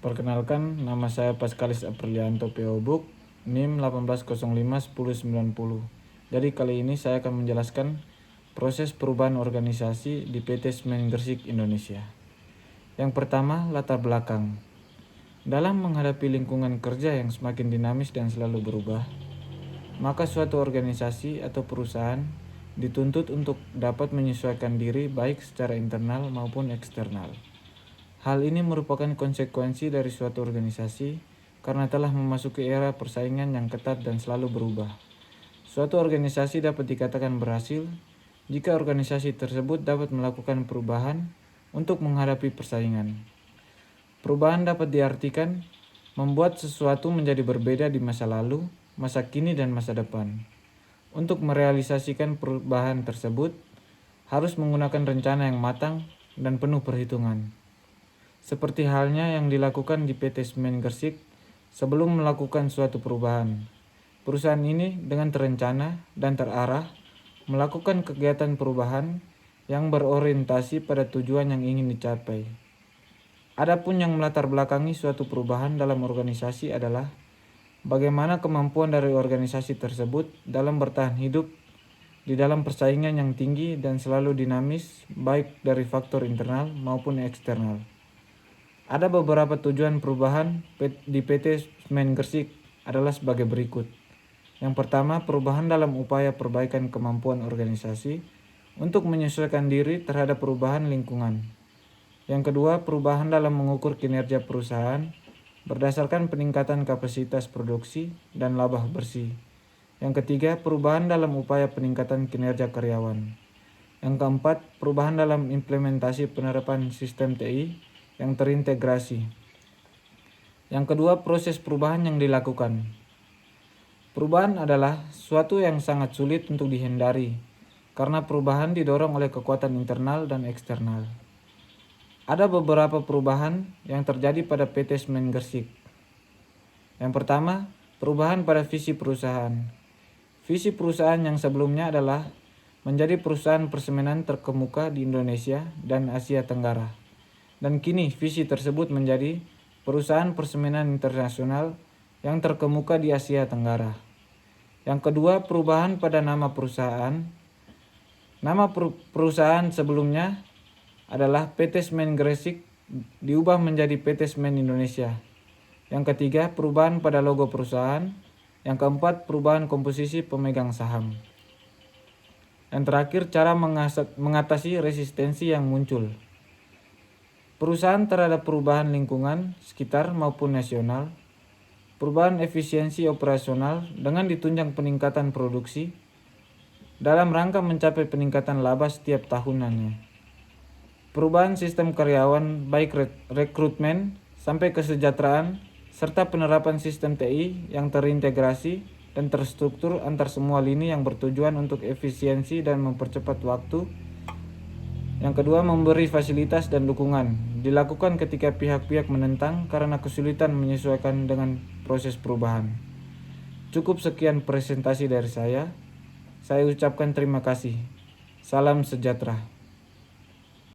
Perkenalkan, nama saya Paskalis Aprilianto PO Book, NIM 18051090. Jadi kali ini saya akan menjelaskan proses perubahan organisasi di PT Semen Gresik Indonesia. Yang pertama, latar belakang. Dalam menghadapi lingkungan kerja yang semakin dinamis dan selalu berubah, maka suatu organisasi atau perusahaan dituntut untuk dapat menyesuaikan diri baik secara internal maupun eksternal. Hal ini merupakan konsekuensi dari suatu organisasi karena telah memasuki era persaingan yang ketat dan selalu berubah. Suatu organisasi dapat dikatakan berhasil jika organisasi tersebut dapat melakukan perubahan untuk menghadapi persaingan. Perubahan dapat diartikan membuat sesuatu menjadi berbeda di masa lalu, masa kini, dan masa depan. Untuk merealisasikan perubahan tersebut, harus menggunakan rencana yang matang dan penuh perhitungan. Seperti halnya yang dilakukan di PT Semen Gresik sebelum melakukan suatu perubahan. Perusahaan ini dengan terencana dan terarah melakukan kegiatan perubahan yang berorientasi pada tujuan yang ingin dicapai. Adapun yang melatar belakangi suatu perubahan dalam organisasi adalah bagaimana kemampuan dari organisasi tersebut dalam bertahan hidup di dalam persaingan yang tinggi dan selalu dinamis, baik dari faktor internal maupun eksternal. Ada beberapa tujuan perubahan di PT Semen Gresik adalah sebagai berikut. Yang pertama, perubahan dalam upaya perbaikan kemampuan organisasi untuk menyesuaikan diri terhadap perubahan lingkungan. Yang kedua, perubahan dalam mengukur kinerja perusahaan berdasarkan peningkatan kapasitas produksi dan laba bersih. Yang ketiga, perubahan dalam upaya peningkatan kinerja karyawan. Yang keempat, perubahan dalam implementasi penerapan sistem TI yang terintegrasi. Yang kedua, proses perubahan yang dilakukan. Perubahan adalah suatu yang sangat sulit untuk dihindari karena perubahan didorong oleh kekuatan internal dan eksternal. Ada beberapa perubahan yang terjadi pada PT Semen Gresik. Yang pertama, perubahan pada visi perusahaan. Visi perusahaan yang sebelumnya adalah menjadi perusahaan persemenan terkemuka di Indonesia dan Asia Tenggara. Dan kini visi tersebut menjadi perusahaan persemenan internasional yang terkemuka di Asia Tenggara. Yang kedua, perubahan pada nama perusahaan. Nama perusahaan sebelumnya adalah PT Semen Gresik diubah menjadi PT Semen Indonesia. Yang ketiga, perubahan pada logo perusahaan. Yang keempat, perubahan komposisi pemegang saham. Yang terakhir, cara mengatasi resistensi yang muncul. Perusahaan terhadap perubahan lingkungan sekitar maupun nasional, perubahan efisiensi operasional dengan ditunjang peningkatan produksi dalam rangka mencapai peningkatan laba setiap tahunannya. Perubahan sistem karyawan baik rekrutmen sampai kesejahteraan serta penerapan sistem TI yang terintegrasi dan terstruktur antar semua lini yang bertujuan untuk efisiensi dan mempercepat waktu. Yang kedua, memberi fasilitas dan dukungan. Dilakukan ketika pihak-pihak menentang karena kesulitan menyesuaikan dengan proses perubahan. Cukup sekian presentasi dari saya. Saya ucapkan terima kasih. Salam sejahtera.